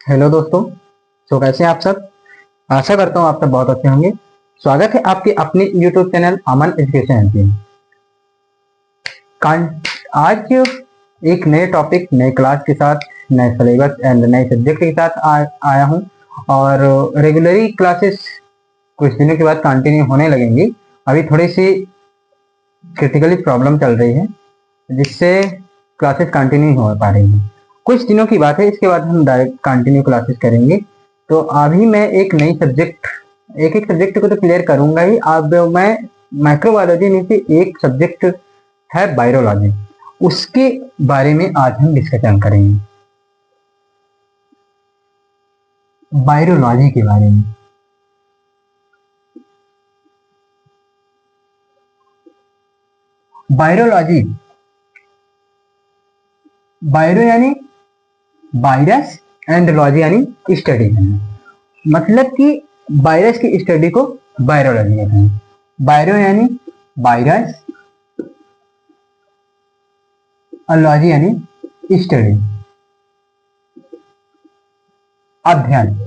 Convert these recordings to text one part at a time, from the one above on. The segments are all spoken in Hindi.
हेलो दोस्तों। तो कैसे हैं आप सब। आशा करता हूँ आप सब बहुत अच्छे होंगे। स्वागत है आपके अपने यूट्यूब चैनल अमन एजुकेशन एनपी। आज एक नए टॉपिक, नए क्लास के साथ, नए सिलेबस एंड नए सब्जेक्ट के साथ आया हूँ। और रेगुलरली क्लासेस कुछ दिनों के बाद कंटिन्यू होने लगेंगी। अभी थोड़ी सी क्रिटिकली प्रॉब्लम चल रही है जिससे क्लासेस कंटिन्यू हो पा रही हैं। कुछ दिनों की बात है, इसके बाद हम डायरेक्ट कंटिन्यू क्लासेस करेंगे। तो अभी मैं एक नई सब्जेक्ट, एक एक सब्जेक्ट को तो क्लियर करूंगा ही। अब मैं माइक्रोबायोलॉजी में से एक सब्जेक्ट है वायरोलॉजी, उसके बारे में आज हम डिस्कशन करेंगे। वायरोलॉजी के बारे में। वायरोलॉजी, वायरो यानी वायरस एंड लॉजी यानी स्टडी करना। मतलब कि वायरस की स्टडी को वायरोलॉजी कहते हैं। वायरो यानी वायरस और लॉजी यानी स्टडी, अध्ययन।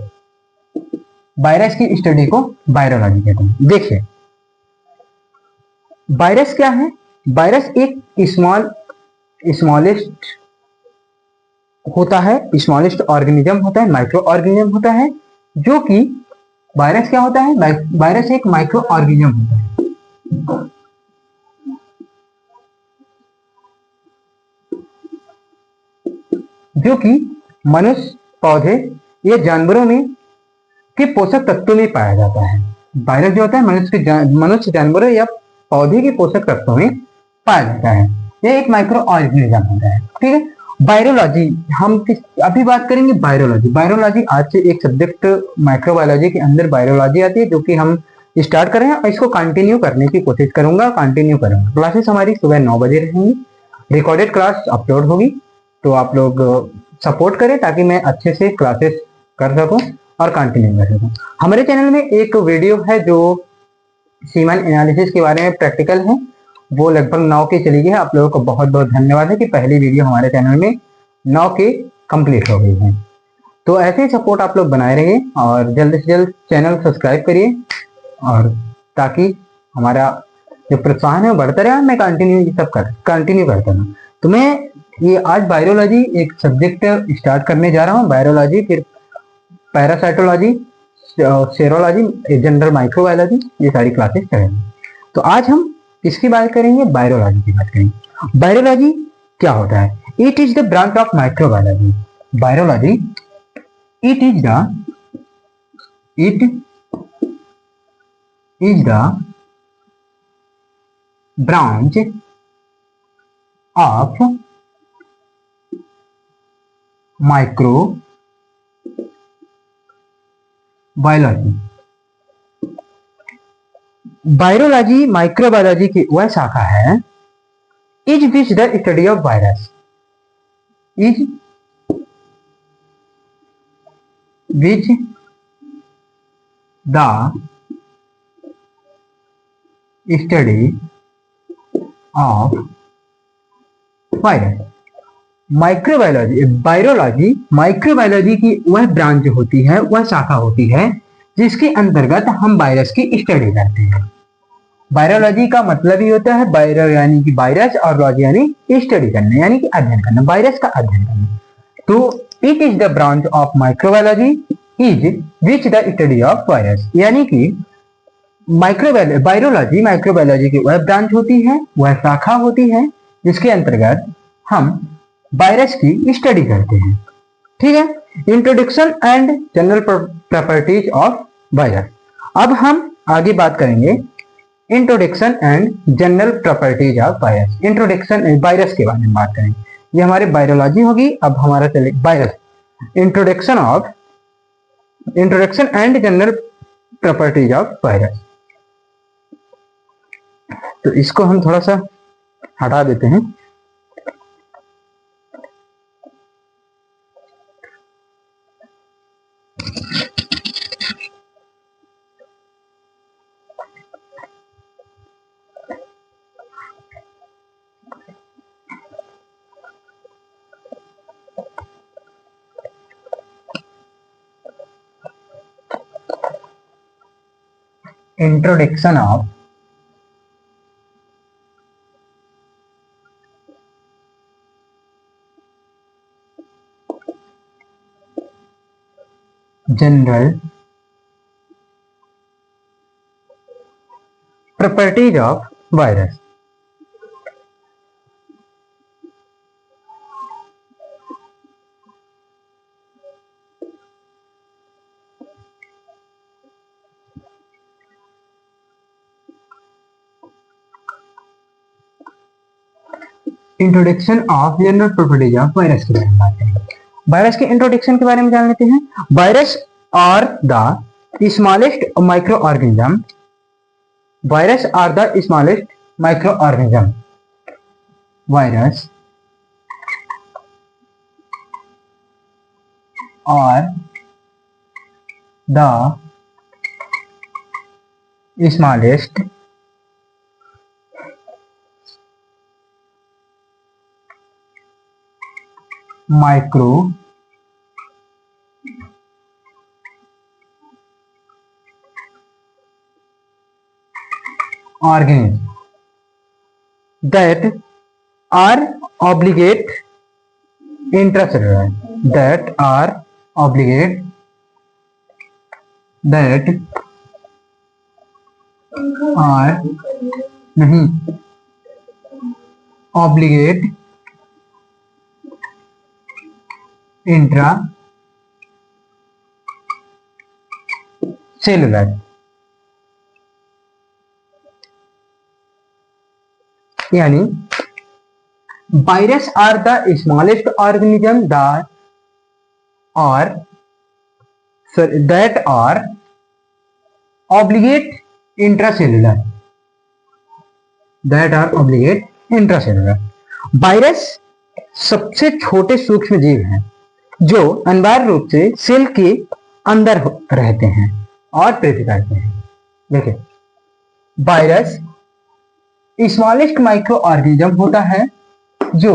वायरस की स्टडी को वायरोलॉजी कहते हैं। देखिए, वायरस क्या है। वायरस एक स्मॉलेस्ट होता है, स्मॉलेस्ट ऑर्गेनिज्म होता है, माइक्रो ऑर्गेनिज्म होता है। जो कि वायरस क्या होता है, वायरस एक माइक्रो ऑर्गेनिज्म होता है जो कि मनुष्य, पौधे या जानवरों में के पोषक तत्वों में पाया जाता है। वायरस जो होता है मनुष्य, जानवरों या पौधे के पोषक तत्वों में पाया जाता है। यह एक माइक्रो ऑर्गेनिज्म होता है। ठीक है। वायरोलॉजी, अभी बात करेंगे वायरोलॉजी। वायरोलॉजी आज से एक सब्जेक्ट माइक्रोबायोलॉजी के अंदर वायरोलॉजी आती है, जो कि हम स्टार्ट कर रहे हैं और इसको कंटिन्यू करने की कोशिश करूंगा, कंटिन्यू करूंगा। क्लासेस हमारी सुबह 9 बजे रहेंगी। रिकॉर्डेड क्लास अपलोड होगी, तो आप लोग सपोर्ट करें ताकि मैं अच्छे से क्लासेस कर सकूं और कंटिन्यू कर सकूं। हमारे चैनल में एक वीडियो है जो सीमन एनालिसिस के बारे में प्रैक्टिकल है, वो लगभग 9 के चली गई है। आप लोगों को बहुत बहुत धन्यवाद है कि पहली वीडियो हमारे चैनल में 9 के कंप्लीट हो गई है। तो ऐसे ही सपोर्ट आप लोग बनाए रहिए और जल्द से जल्द चैनल सब्सक्राइब करिए, और ताकि हमारा जो प्रोत्साहन है वो बढ़ता रहे, मैं कंटिन्यू करता रहूँ। तो मैं ये आज बायोलॉजी एक सब्जेक्ट स्टार्ट करने जा रहा हूँ। बायोलॉजी, फिर पैरासाइटोलॉजी, सेरोलॉजी, जनरल माइक्रोबायोलॉजी, ये सारी क्लासेस करेंगे। तो आज हम किसकी बात करेंगे, बायोलॉजी की बात करेंगे। बायोलॉजी क्या होता है। It is the branch of microbiology. Biology, it is the it is the branch of microbiology. Virology microbiology की वह शाखा है is which the study of virus, is which the study of virus. Microbiology, virology microbiology की वह ब्रांच होती है, वह शाखा होती है जिसके अंतर्गत हम वायरस की स्टडी करते हैं। वायरोलॉजी का मतलब ही होता है वायरो यानी कि वायरस, और लॉजी यानी स्टडी करना, यानी कि अध्ययन करना, वायरस का अध्ययन करना। तो it is the branch of microbiology is which the study of virus, यानी कि वायरोलॉजी माइक्रोबायोलॉजी की वह ब्रांच होती है, वह शाखा होती है जिसके अंतर्गत हम वायरस की स्टडी करते हैं। ठीक है। Introduction and general properties of virus. अब हम आगे बात करेंगे introduction and general properties of virus. Introduction virus के बारे में बात करेंगे। ये हमारे बायोलॉजी होगी। अब हमारा चले virus. Introduction and general properties of virus. तो इसको हम थोड़ा सा हटा देते हैं। Introduction of general properties of virus. Introduction of general properties of virus के बारे में बात करेंगे। वायरस के इंट्रोडक्शन के बारे में जान लेते हैं। Virus are the smallest microorganism. Virus are the smallest microorganism. Virus are the smallest micro organisms that are obligate intracellular, that are obligate that are नहीं obligate intracellular, यानी virus are the smallest organism that are obligate intracellular, that are obligate intracellular। वायरस सबसे छोटे सूक्ष्म जीव हैं जो अनिवार्य रूप से सेल के अंदर रहते हैं और प्रेरित करते हैं। देखिए, वायरस स्मॉलेस्ट माइक्रो ऑर्गेनिज्म होता है जो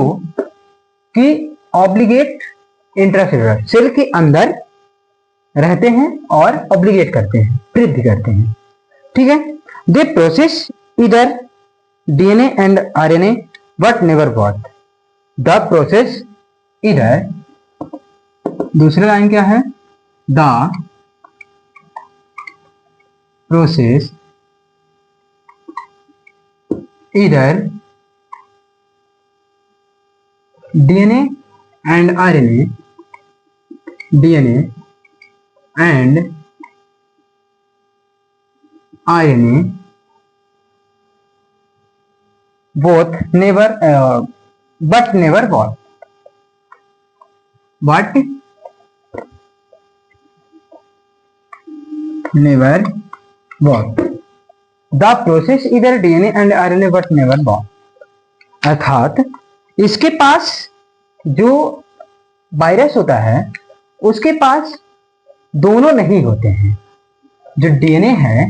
कि ऑब्लिगेट इंट्रासेलुलर, सेल के अंदर रहते हैं और ऑब्लिगेट करते हैं, वृद्धि करते हैं। ठीक है, दे प्रोसेस इधर DNA and RNA but never both. The process इधर, दूसरी लाइन क्या है, द प्रोसेस इधर DNA and RNA, DNA and RNA both never but never both, but never both। the process either DNA and RNA but never both, अर्थात इसके पास जो वायरस होता है उसके पास दोनों नहीं होते हैं। जो डीएनए है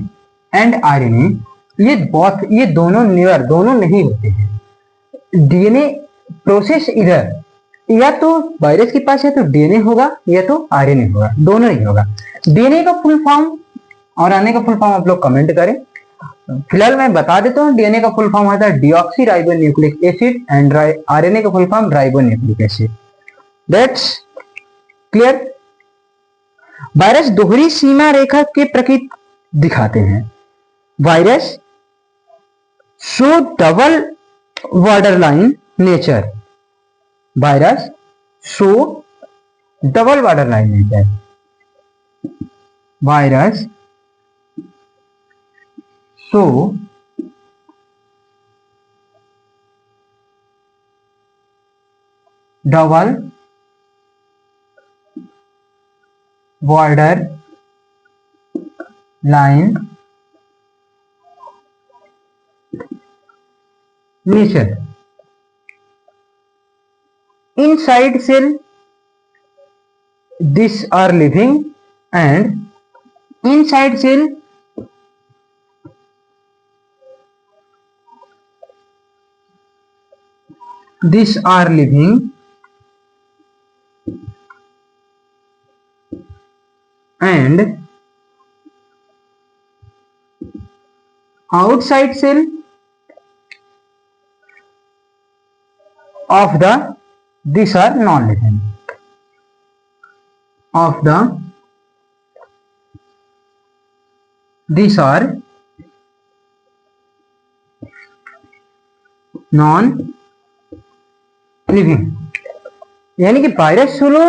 एंड आरएनए, ये दोनों नेवर, दोनों नहीं होते हैं। डीएनए प्रोसेस इधर, या तो वायरस के पास या तो डीएनए होगा या तो आरएनए होगा, दोनों नहीं होगा। डीएनए का फुल फॉर्म और आरएनए का फुल फॉर्म आप लोग कमेंट करें। फिलहाल मैं बता देता हूँ, डीएनए का फुल फॉर्म होता है deoxy ribo nucleic acid and RNA का full form ribo nucleic acid. That's clear. Virus दोहरी सीमा रेखा के प्रकृति दिखाते हैं। Virus show double border line nature. Virus show double border line nature. Virus show double border line nature. Inside cell these are living and inside cell these are living and outside cell of the these are non-living of the these are non-living, यानी कि virus solo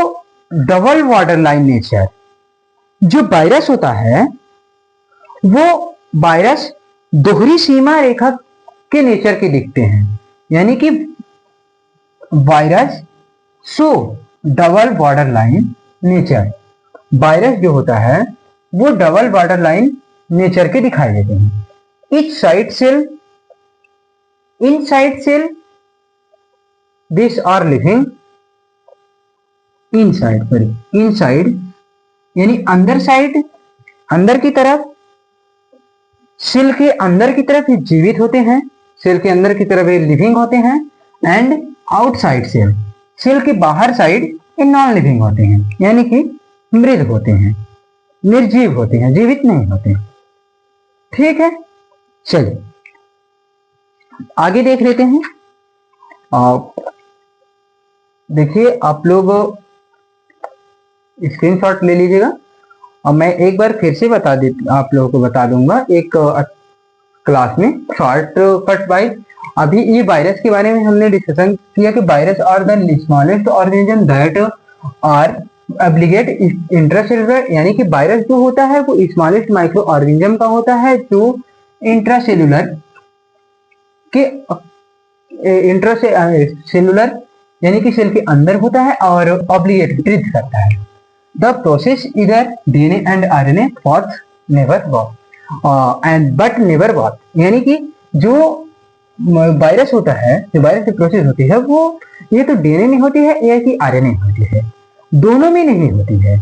double border line nature. जो वायरस होता है वो वायरस दोहरी सीमा रेखा के नेचर के दिखते हैं, यानी कि virus so double border line nature. Virus जो होता है वो डबल बॉर्डर लाइन नेचर के दिखाई देते हैं। Inside cell this are living inside यानी अंदर साइड, अंदर की तरफ, सेल के अंदर की तरफ ये जीवित होते हैं, सेल के अंदर की तरफ ये लिविंग होते हैं। एंड आउटसाइड सेल के बाहर साइड ये नॉन लिविंग होते हैं, यानी कि मृत होते हैं, निर्जीव होते हैं, जीवित नहीं होते। ठीक है, चलिए आगे देख लेते हैं। देखिए आप लोग स्क्रीनशॉट ले लीजिएगा और मैं एक बार फिर से आप लोगों को बता दूंगा एक क्लास में शॉर्ट कट वाइज। अभी ये वायरस के बारे में हमने डिस्कशन किया कि virus are the smallest organism that are obligate intracellular, यानी कि वायरस जो होता है वो स्मॉलेस्ट माइक्रो ऑर्गेनिज्म का होता है जो इंट्रासेलुलर यानी कि सेल के अंदर होता है और ऑब्लिगेट वितरित करता है। द प्रोसेस इधर DNA and RNA watch never watch and but never watch, यानी कि जो वायरस होता है, जो वायरस की प्रोसेस होती है वो ये तो डीएनए में होती है या कि आरएनए में होती है, दोनों में नहीं होती है।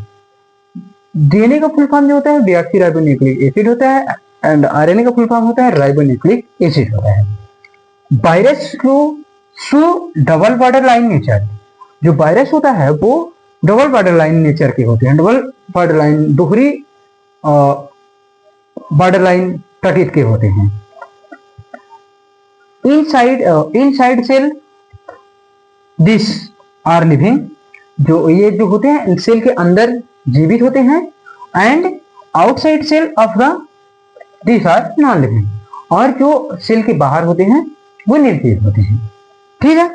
डीएनए का फुल फॉर्म जो होता है डीऑक्सीराइबोन्यूक्लिक एसिड होता है एंड आरएनए का फुल फॉर्म होता है राइबोन्यूक्लिक एसिड होता है। वायरस को डबल बॉर्डर लाइन नेचर, जो वायरस होता है वो डबल बॉर्डर लाइन नेचर के होते हैं, डबल बॉर्डर लाइन दोहरी बॉर्डर लाइन प्रकृति के होते हैं। Inside cell this are living, जो ये जो होते हैं सेल के अंदर जीवित होते हैं। And outside cell of the this are non living, और जो सेल के बाहर होते हैं वो निर्जीव होते हैं। ठीक है,